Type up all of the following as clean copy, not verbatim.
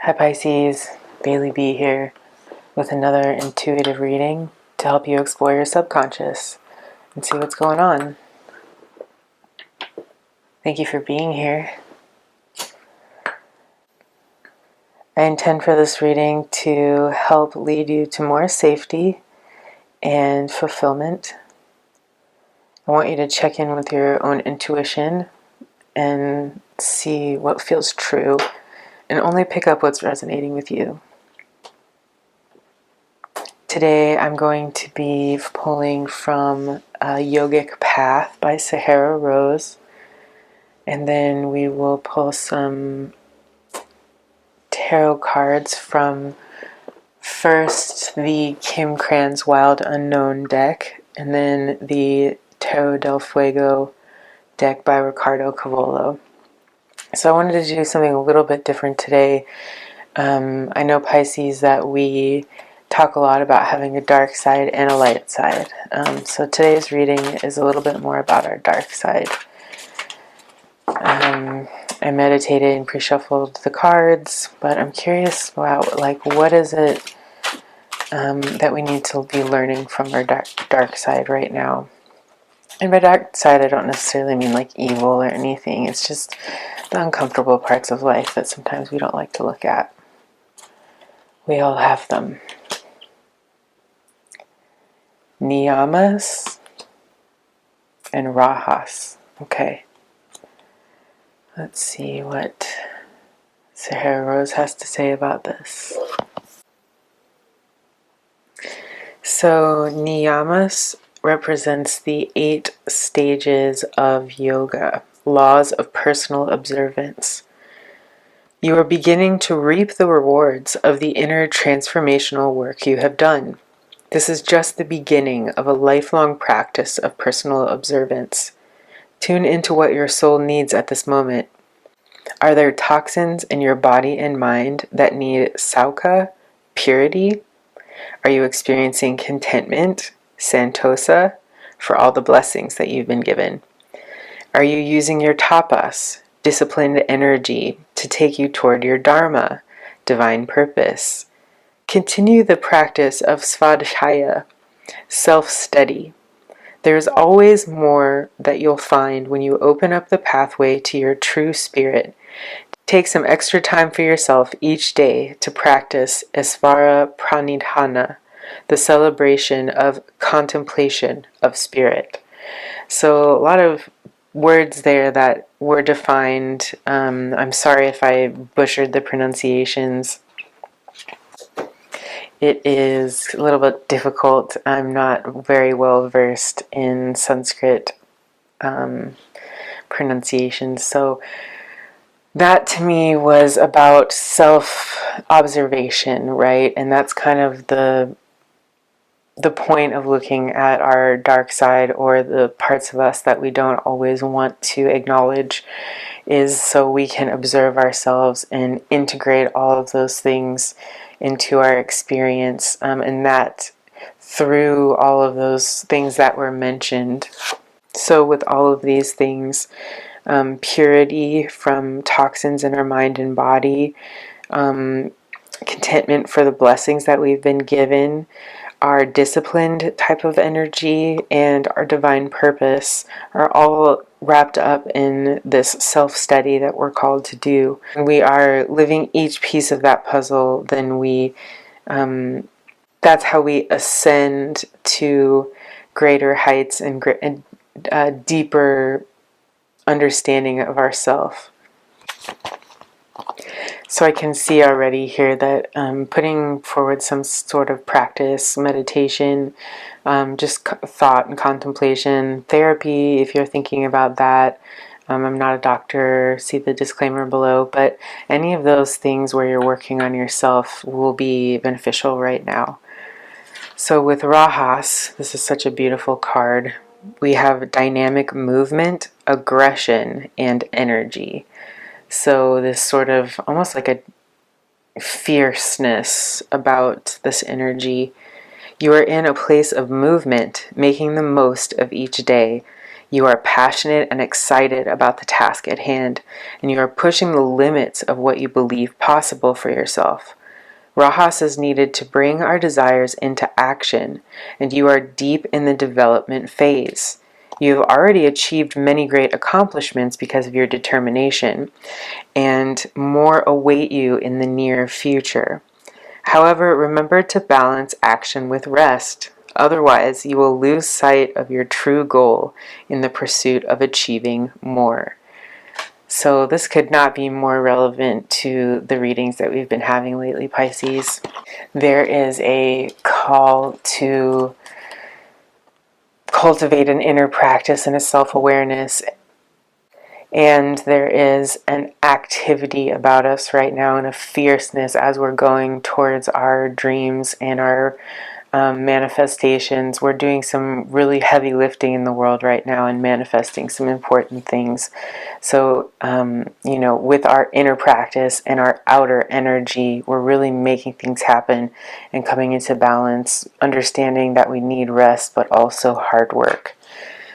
Hi Pisces, Bailey B here with another intuitive reading to help you explore your subconscious and see what's going on. Thank you for being here. I intend for this reading to help lead you to more safety and fulfillment. I want you to check in with your own intuition and see what feels true and only pick up what's resonating with you. Today I'm going to be pulling from Yogic Path by Sahara Rose, and then we will pull some tarot cards from first the Krans Wild Unknown deck, and then the Tarot del Fuego deck by Ricardo, Cavolo. So I wanted to do something a little bit different today. I know, Pisces, that we talk a lot about having a dark side and a light side. So today's reading is a little bit more about our dark side. I meditated and pre-shuffled the cards, but I'm curious about what is it that we need to be learning from our dark side right now. And by dark side, I don't necessarily mean like evil or anything. It's just the uncomfortable parts of life that sometimes we don't like to look at. We all have them. Niyamas and Rahas. Okay. Let's see what Sahara Rose has to say about this. So Niyamas represents the 8 stages of yoga, laws of personal observance. You are beginning to reap the rewards of the inner transformational work you have done. This is just the beginning of a lifelong practice of personal observance. Tune into what your soul needs at this moment. Are there toxins in your body and mind that need sauka, purity? Are you experiencing contentment, santosa, for all the blessings that you've been given? Are you using your tapas, disciplined energy, to take you toward your dharma, divine purpose? Continue the practice of svadhyaya, self-study. There's always more that you'll find when you open up the pathway to your true spirit. Take some extra time for yourself each day to practice Esvara Pranidhana, the celebration of contemplation of spirit. So a lot of words there that were defined. I'm sorry if I butchered the pronunciations. It is a little bit difficult. I'm not very well versed in Sanskrit pronunciations. So that to me was about self-observation, right? And that's kind of the point of looking at our dark side, or the parts of us that we don't always want to acknowledge, is so we can observe ourselves and integrate all of those things into our experience, and that through all of those things that were mentioned. So with all of these things, purity from toxins in our mind and body, contentment for the blessings that we've been given, our disciplined type of energy, and our divine purpose are all wrapped up in this self-study that we're called to do. When we are living each piece of that puzzle, then that's how we ascend to greater heights and deeper understanding of ourself. So I can see already here that putting forward some sort of practice, meditation, just thought and contemplation, therapy, if you're thinking about that. I'm not a doctor, see the disclaimer below, but any of those things where you're working on yourself will be beneficial right now. So with Rahas, this is such a beautiful card. We have dynamic movement, aggression, and energy. So this sort of almost like a fierceness about this energy. You are in a place of movement, making the most of each day. You are passionate and excited about the task at hand, and you are pushing the limits of what you believe possible for yourself. Rajas is needed to bring our desires into action, and you are deep in the development phase. You have already achieved many great accomplishments because of your determination, and more await you in the near future. However, remember to balance action with rest. Otherwise, you will lose sight of your true goal in the pursuit of achieving more. So this could not be more relevant to the readings that we've been having lately, Pisces. There is a call to cultivate an inner practice and a self-awareness, and there is an activity about us right now and a fierceness as we're going towards our dreams and our manifestations. We're doing some really heavy lifting in the world right now and manifesting some important things. So, with our inner practice and our outer energy, we're really making things happen and coming into balance, understanding that we need rest, but also hard work.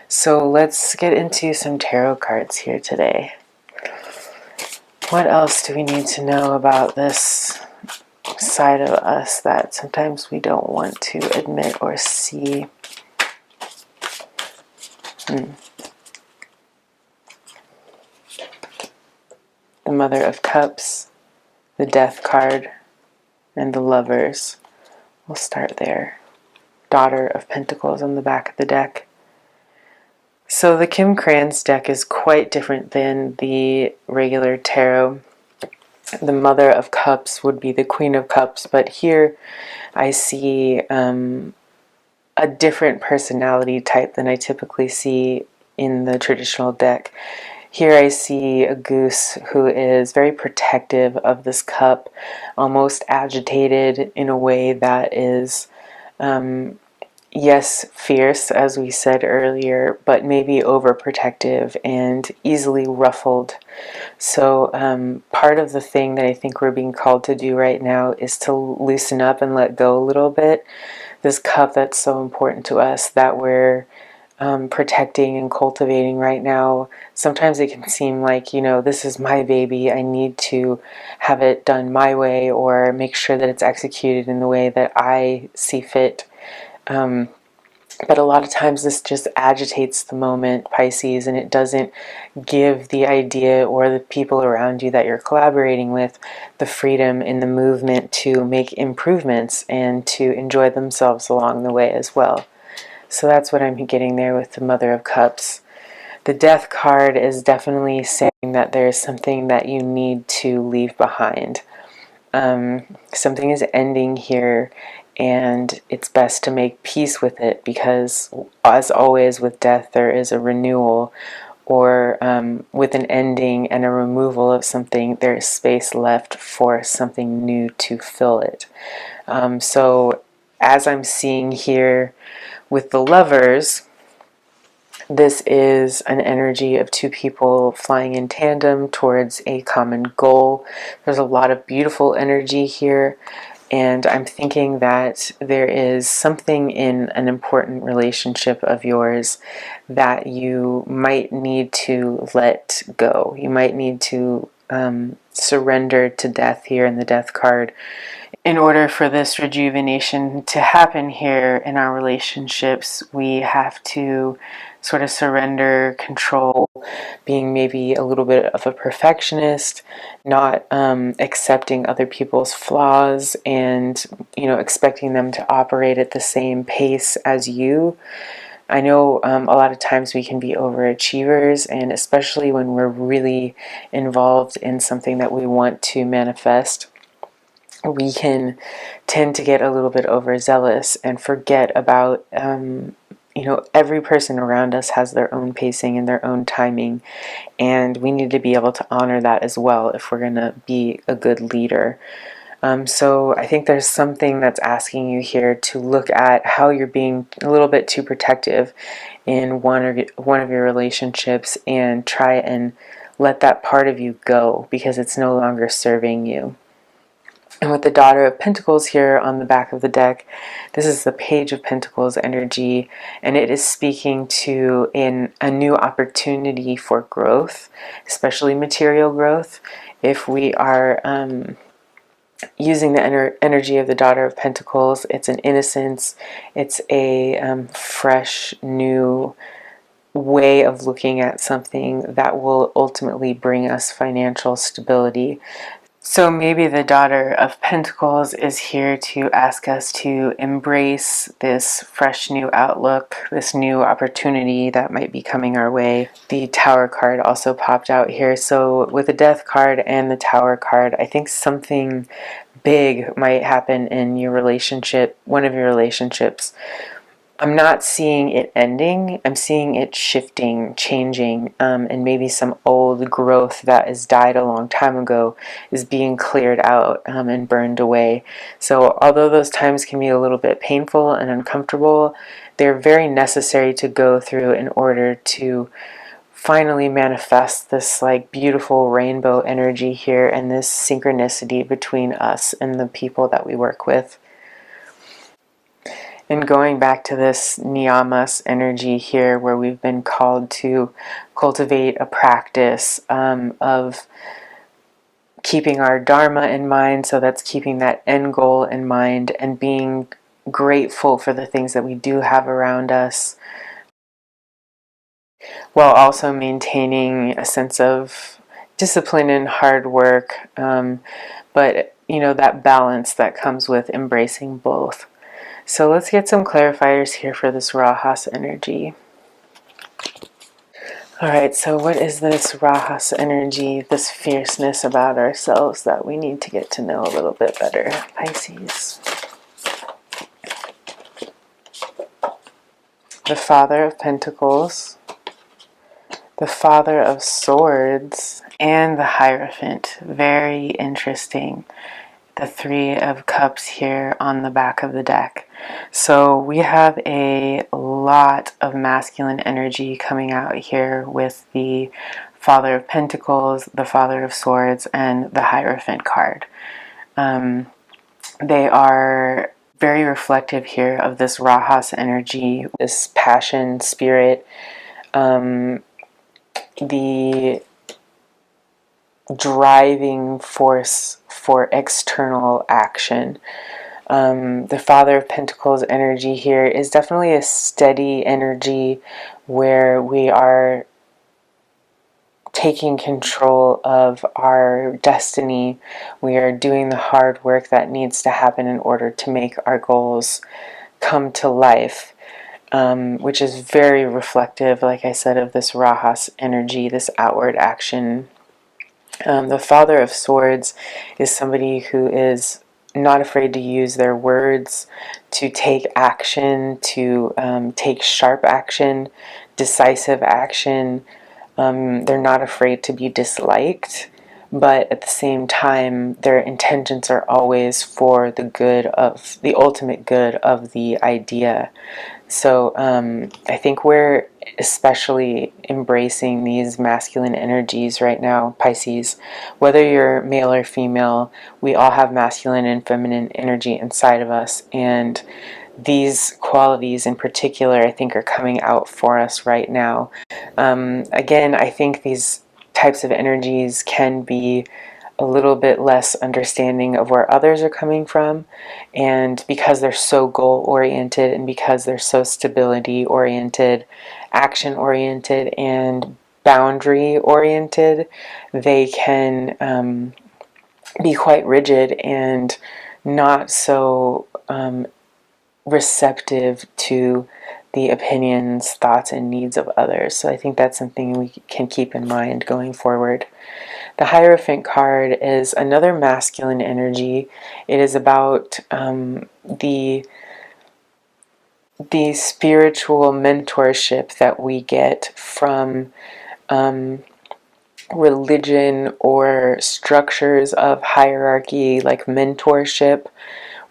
So let's get into some tarot cards here today. What else do we need to know about this side of us that sometimes we don't want to admit or see? The Mother of Cups, the Death card, and the Lovers. We'll start there. Daughter of Pentacles on the back of the deck. So the Kim Krans deck is quite different than the regular tarot. The Mother of Cups would be the Queen of Cups, but here I see a different personality type than I typically see in the traditional deck. Here I see a goose who is very protective of this cup, almost agitated in a way that is, yes, fierce, as we said earlier, but maybe overprotective and easily ruffled. So part of the thing that I think we're being called to do right now is to loosen up and let go a little bit. This cup that's so important to us that we're protecting and cultivating right now, sometimes it can seem like, this is my baby. I need to have it done my way or make sure that it's executed in the way that I see fit. But a lot of times this just agitates the moment, Pisces, and it doesn't give the idea or the people around you that you're collaborating with the freedom in the movement to make improvements and to enjoy themselves along the way as well. So that's what I'm getting there with the Mother of Cups. The Death card is definitely saying that there's something that you need to leave behind. Something is ending here, and it's best to make peace with it because, as always with death, there is a renewal, or with an ending and a removal of something, there is space left for something new to fill it. So as I'm seeing here with the Lovers, this is an energy of two people flying in tandem towards a common goal. There's a lot of beautiful energy here, and I'm thinking that there is something in an important relationship of yours that you might need to let go. You might need to surrender to death here in the Death card. In order for this rejuvenation to happen here in our relationships, we have to sort of surrender control, being maybe a little bit of a perfectionist, not accepting other people's flaws and, expecting them to operate at the same pace as you. I know a lot of times we can be overachievers, and especially when we're really involved in something that we want to manifest, we can tend to get a little bit overzealous and forget about, every person around us has their own pacing and their own timing, and we need to be able to honor that as well if we're going to be a good leader. So I think there's something that's asking you here to look at how you're being a little bit too protective in one of your relationships and try and let that part of you go because it's no longer serving you. And with the Daughter of Pentacles here on the back of the deck, this is the Page of Pentacles energy, and it is speaking to a new opportunity for growth, especially material growth. If we are using the energy of the Daughter of Pentacles, it's an innocence, it's a fresh, new way of looking at something that will ultimately bring us financial stability. So maybe the Daughter of Pentacles is here to ask us to embrace this fresh new outlook, this new opportunity that might be coming our way. The Tower card also popped out here. So with the Death card and the Tower card, I think something big might happen in your relationship, one of your relationships. I'm not seeing it ending. I'm seeing it shifting, changing, and maybe some old growth that has died a long time ago is being cleared out and burned away. So although those times can be a little bit painful and uncomfortable, they're very necessary to go through in order to finally manifest this like beautiful rainbow energy here and this synchronicity between us and the people that we work with. And going back to this niyamas energy here, where we've been called to cultivate a practice of keeping our dharma in mind, so that's keeping that end goal in mind and being grateful for the things that we do have around us, while also maintaining a sense of discipline and hard work, but you know, that balance that comes with embracing both. So let's get some clarifiers here for this Rajas energy. Alright, so what is this Rajas energy, this fierceness about ourselves that we need to get to know a little bit better, Pisces? The Father of Pentacles, the Father of Swords, and the Hierophant. Very interesting. The Three of Cups here on the back of the deck. So we have a lot of masculine energy coming out here with the Father of Pentacles, the Father of Swords, and the Hierophant card. They are very reflective here of this Rajas energy, this passion, spirit, the driving force for external action. The Father of Pentacles energy here is definitely a steady energy where we are taking control of our destiny. We are doing the hard work that needs to happen in order to make our goals come to life, which is very reflective, like I said, of this Rajas energy, this outward action. The Father of Swords is somebody who is not afraid to use their words to take action, to take sharp action, decisive action. They're not afraid to be disliked, but at the same time, their intentions are always for the good of the ultimate good of the idea. So I think we're especially embracing these masculine energies right now, Pisces. Whether you're male or female, we all have masculine and feminine energy inside of us, and these qualities in particular, I think, are coming out for us right now. Again, I think these types of energies can be a little bit less understanding of where others are coming from, and because they're so goal oriented and because they're so stability oriented, action oriented, and boundary oriented, they can be quite rigid and not so receptive to the opinions, thoughts, and needs of others. So I think that's something we can keep in mind going forward. The Hierophant card is another masculine energy. It is about the spiritual mentorship that we get from religion or structures of hierarchy, like mentorship,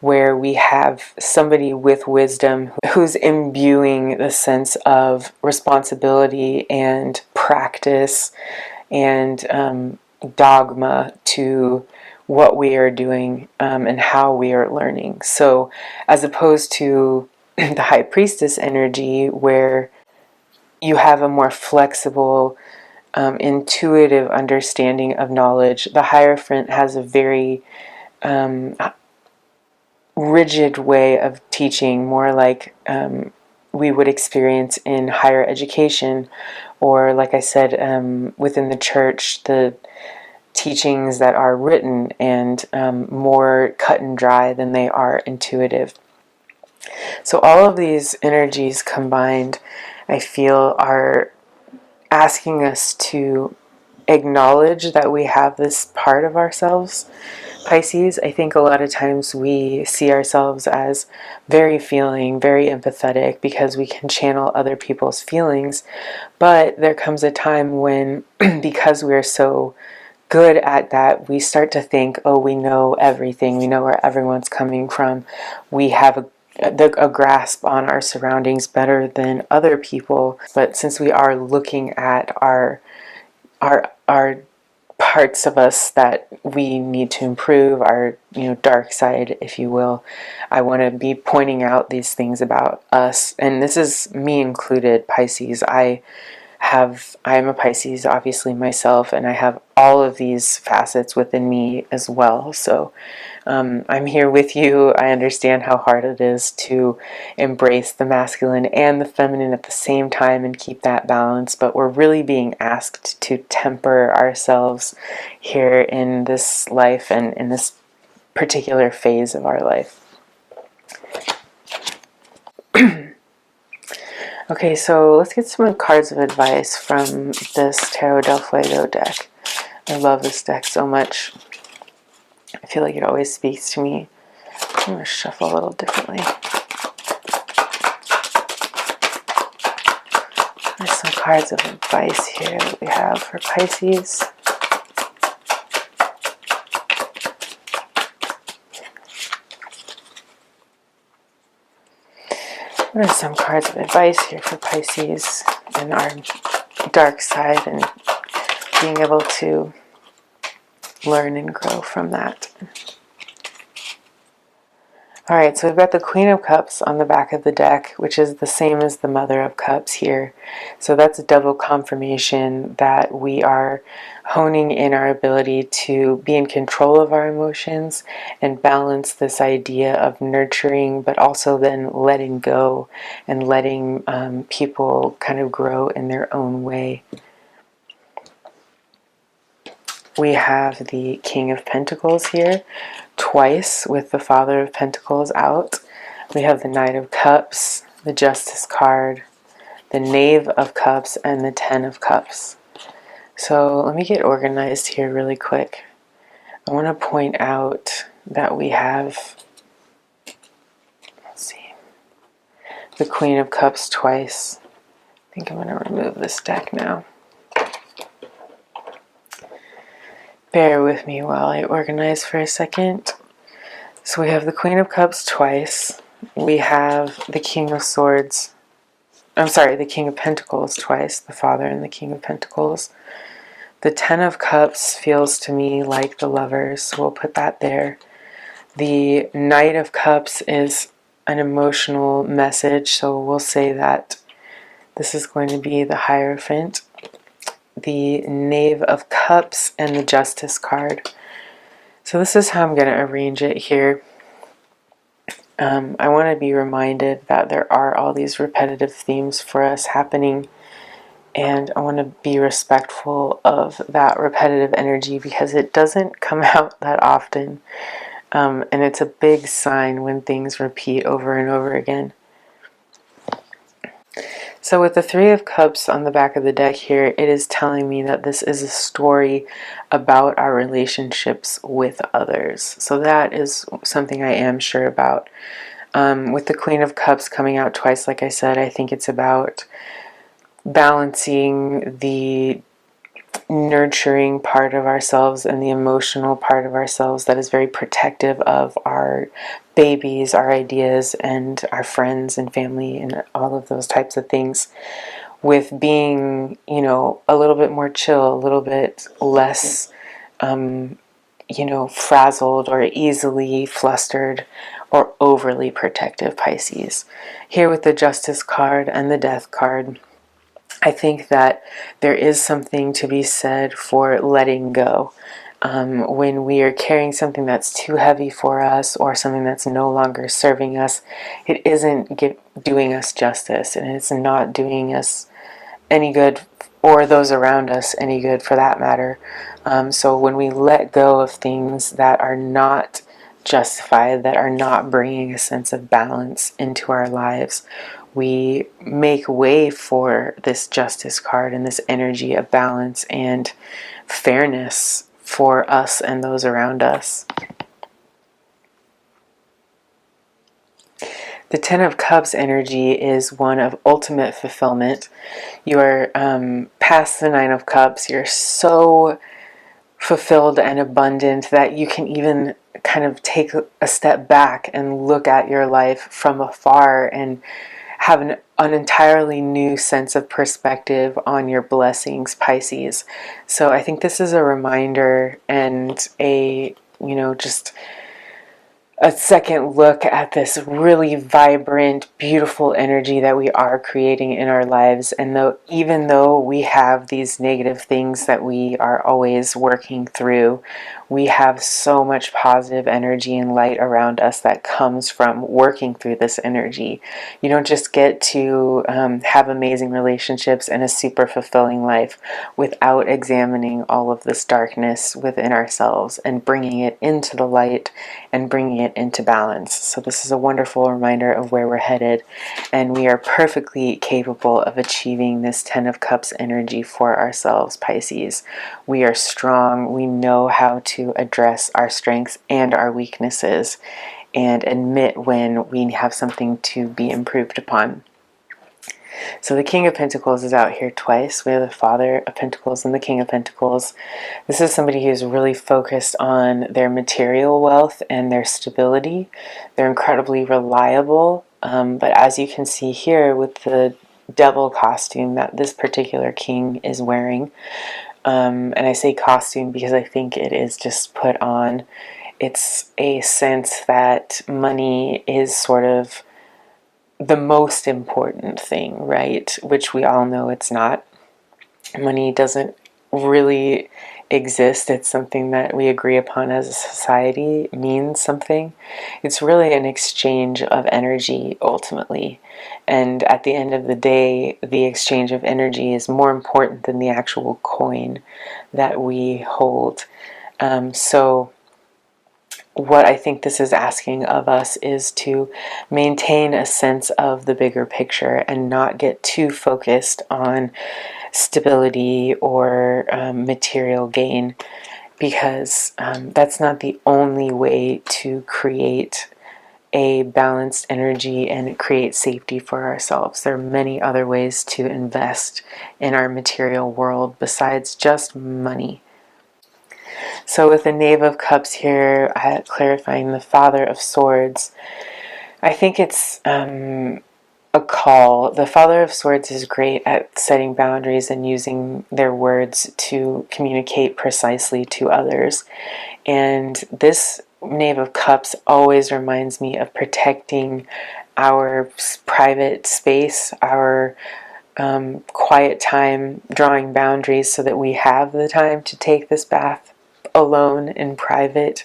where we have somebody with wisdom who's imbuing the sense of responsibility and practice and dogma to what we are doing and how we are learning. So as opposed to the High Priestess energy, where you have a more flexible, intuitive understanding of knowledge, the Hierophant has a very rigid way of teaching, more like we would experience in higher education, or like I said, within the church, the teachings that are written and more cut and dry than they are intuitive. So all of these energies combined, I feel, are asking us to acknowledge that we have this part of ourselves. Pisces, I think a lot of times we see ourselves as very feeling, very empathetic because we can channel other people's feelings. But there comes a time when, because we're so good at that, we start to think, oh, we know everything. We know where everyone's coming from. We have a grasp on our surroundings better than other people. But since we are looking at our parts of us that we need to improve, our dark side, if you will, I want to be pointing out these things about us. And this is me included, Pisces. I'm a Pisces, obviously, myself, and I have all of these facets within me as well. So I'm here with you. I understand how hard it is to embrace the masculine and the feminine at the same time and keep that balance, but we're really being asked to temper ourselves here in this life and in this particular phase of our life. Okay, so let's get some cards of advice from this Tarot del Fuego deck. I love this deck so much. I feel like it always speaks to me. I'm going to shuffle a little differently. There's some cards of advice here that we have for Pisces. What are some cards of advice here for Pisces and our dark side and being able to learn and grow from that? Alright, so we've got the Queen of Cups on the back of the deck, which is the same as the Mother of Cups here. So that's a double confirmation that we are honing in our ability to be in control of our emotions and balance this idea of nurturing, but also then letting go and letting people kind of grow in their own way. We have the King of Pentacles here, twice with the Father of Pentacles out. We have the Knight of Cups, the Justice card, the Knave of Cups, and the Ten of Cups. So let me get organized here really quick. I want to point out that we have, let's see, the Queen of Cups twice. I think I'm going to remove this deck now. Bear with me while I organize for a second. So we have the Queen of Cups twice. We have the King of Swords. I'm sorry, the King of Pentacles twice. The Father and the King of Pentacles. The Ten of Cups feels to me like the Lovers, so we'll put that there. The Knight of Cups is an emotional message, so we'll say that this is going to be the Hierophant. The Knave of Cups and the Justice card. So this is how I'm going to arrange it here. I want to be reminded that there are all these repetitive themes for us happening, and I want to be respectful of that repetitive energy because it doesn't come out that often, and it's a big sign when things repeat over and over again. So with the Three of Cups on the back of the deck here, it is telling me that this is a story about our relationships with others. So that is something I am sure about. With the Queen of Cups coming out twice, like I said, I think it's about balancing the nurturing part of ourselves and the emotional part of ourselves that is very protective of our babies, our ideas, and our friends and family and all of those types of things, with being, a little bit more chill, a little bit less frazzled or easily flustered or overly protective Pisces. Here with the Justice card and the Death card, I think that there is something to be said for letting go. When we are carrying something that's too heavy for us or something that's no longer serving us, it isn't doing us justice, and it's not doing us any good, or those around us any good for that matter. So when we let go of things that are not justified, that are not bringing a sense of balance into our lives, we make way for this Justice card and this energy of balance and fairness for us and those around us. The Ten of Cups energy is one of ultimate fulfillment. You are past the Nine of Cups. You're so fulfilled and abundant that you can even kind of take a step back and look at your life from afar and have an entirely new sense of perspective on your blessings, Pisces. So I think this is a reminder and just a second look at this really vibrant, beautiful energy that we are creating in our lives. And even though we have these negative things that we are always working through, we have so much positive energy and light around us that comes from working through this energy. You don't just get to have amazing relationships and a super fulfilling life without examining all of this darkness within ourselves and bringing it into the light and bringing it into balance. So this is a wonderful reminder of where we're headed, and we are perfectly capable of achieving this Ten of Cups energy for ourselves, Pisces. We are strong. We know how to address our strengths and our weaknesses and admit when we have something to be improved upon. So the King of Pentacles is out here twice. We have the Father of Pentacles and the King of Pentacles. This is somebody who's really focused on their material wealth and their stability. They're incredibly reliable, but as you can see here with the devil costume that this particular king is wearing, and I say costume because I think it is just put on, it's a sense that money is sort of the most important thing, right? Which we all know it's not. Money doesn't really exist. It's something that we agree upon as a society means something. It's really an exchange of energy ultimately. And at the end of the day, the exchange of energy is more important than the actual coin that we hold. So what I think this is asking of us is to maintain a sense of the bigger picture and not get too focused on stability or material gain, because that's not the only way to create a balanced energy and create safety for ourselves. There are many other ways to invest in our material world besides just money. So with the Knave of Cups here, clarifying the Father of Swords, I think it's a call. The Father of Swords is great at setting boundaries and using their words to communicate precisely to others. And this Knave of Cups always reminds me of protecting our private space, our quiet time, drawing boundaries so that we have the time to take this bath alone in private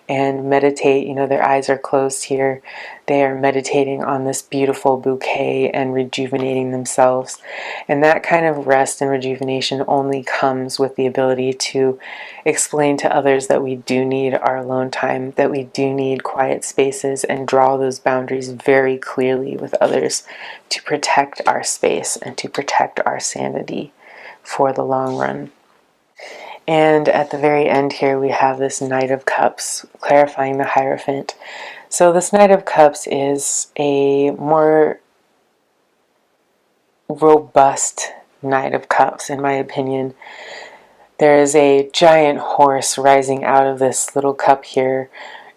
and meditate. Their eyes are closed here. They are meditating on this beautiful bouquet and rejuvenating themselves. And that kind of rest and rejuvenation only comes with the ability to explain to others that we do need our alone time, that we do need quiet spaces, and draw those boundaries very clearly with others to protect our space and to protect our sanity for the long run. And at the very end here, we have this Knight of Cups, clarifying the Hierophant. So this Knight of Cups is a more robust Knight of Cups, in my opinion. There is a giant horse rising out of this little cup here.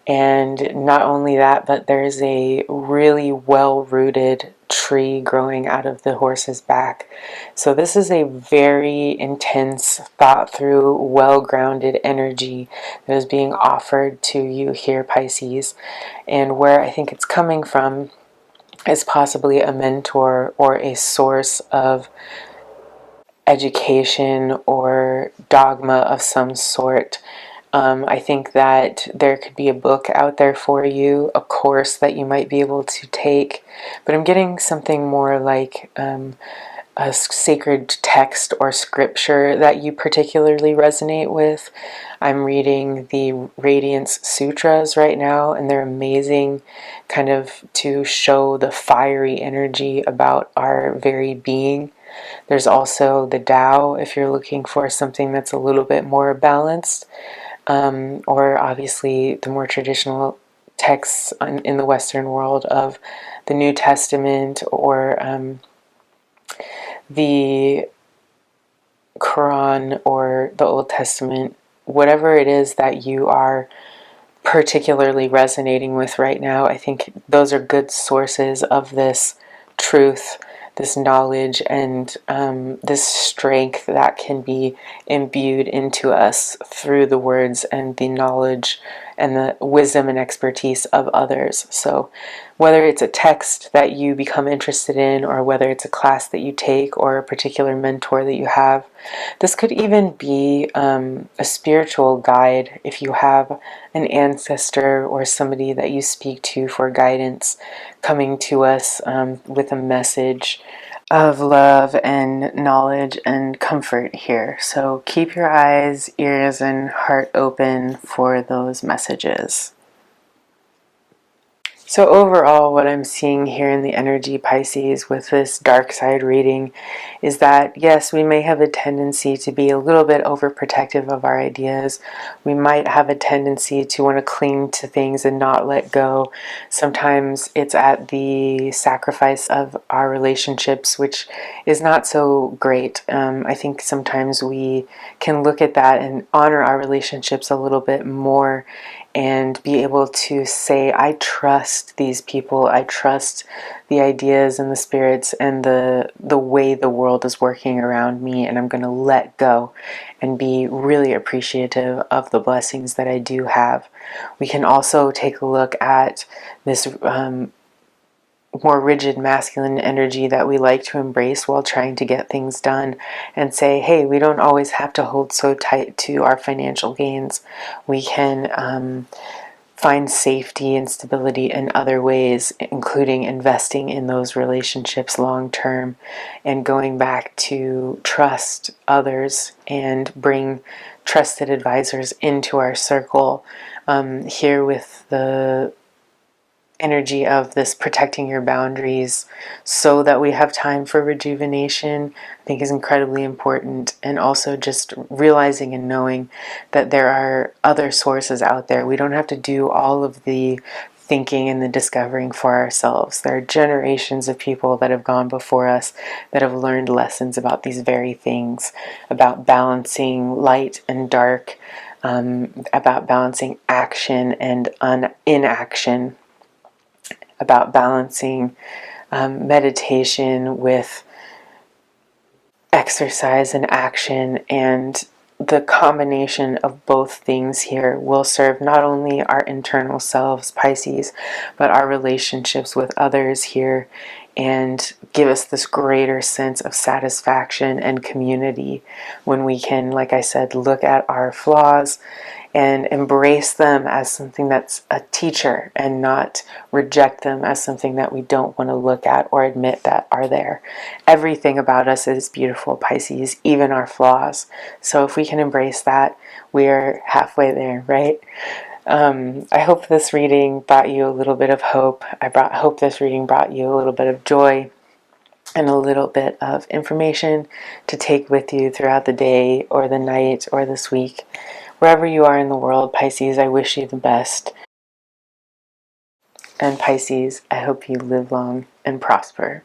And not only that, but there's a really well-rooted tree growing out of the horse's back. So this is a very intense, thought through, well-grounded energy that is being offered to you here, Pisces. And where I think it's coming from is possibly a mentor or a source of education or dogma of some sort. I think that there could be a book out there for you, a course that you might be able to take, but I'm getting something more like a sacred text or scripture that you particularly resonate with. I'm reading the Radiance Sutras right now, and they're amazing, kind of to show the fiery energy about our very being. There's also the Tao if you're looking for something that's a little bit more balanced, or obviously the more traditional texts in the Western world of the New Testament or the Quran or the Old Testament, whatever it is that you are particularly resonating with right now. I think those are good sources of this truth, this knowledge, and this strength that can be imbued into us through the words and the knowledge and the wisdom and expertise of others. So whether it's a text that you become interested in, or whether it's a class that you take, or a particular mentor that you have, this could even be a spiritual guide if you have an ancestor or somebody that you speak to for guidance coming to us with a message of love and knowledge and comfort here. So keep your eyes, ears, and heart open for those messages. So overall, what I'm seeing here in the energy, Pisces, with this dark side reading is that, yes, we may have a tendency to be a little bit overprotective of our ideas. We might have a tendency to want to cling to things and not let go. Sometimes it's at the sacrifice of our relationships, which is not so great. I think sometimes we can look at that and honor our relationships a little bit more and be able to say, I trust these people, I trust the ideas and the spirits and the way the world is working around me, and I'm going to let go and be really appreciative of the blessings that I do have. We can also take a look at this more rigid masculine energy that we like to embrace while trying to get things done, and say, hey, we don't always have to hold so tight to our financial gains. We can find safety and stability in other ways, including investing in those relationships long term and going back to trust others and bring trusted advisors into our circle. Here with the energy of this protecting your boundaries so that we have time for rejuvenation, I think is incredibly important. And also just realizing and knowing that there are other sources out there. We don't have to do all of the thinking and the discovering for ourselves. There are generations of people that have gone before us that have learned lessons about these very things, about balancing light and dark, about balancing action and inaction, about balancing meditation with exercise and action, and the combination of both things here will serve not only our internal selves, Pisces, but our relationships with others here, and give us this greater sense of satisfaction and community when we can, like I said, look at our flaws and embrace them as something that's a teacher and not reject them as something that we don't want to look at or admit that are there. Everything about us is beautiful, Pisces, even our flaws. So if we can embrace that, we're halfway there, right? I hope this reading brought you a little bit of hope. Hope this reading brought you a little bit of joy and a little bit of information to take with you throughout the day or the night or this week. Wherever you are in the world, Pisces, I wish you the best. And Pisces, I hope you live long and prosper.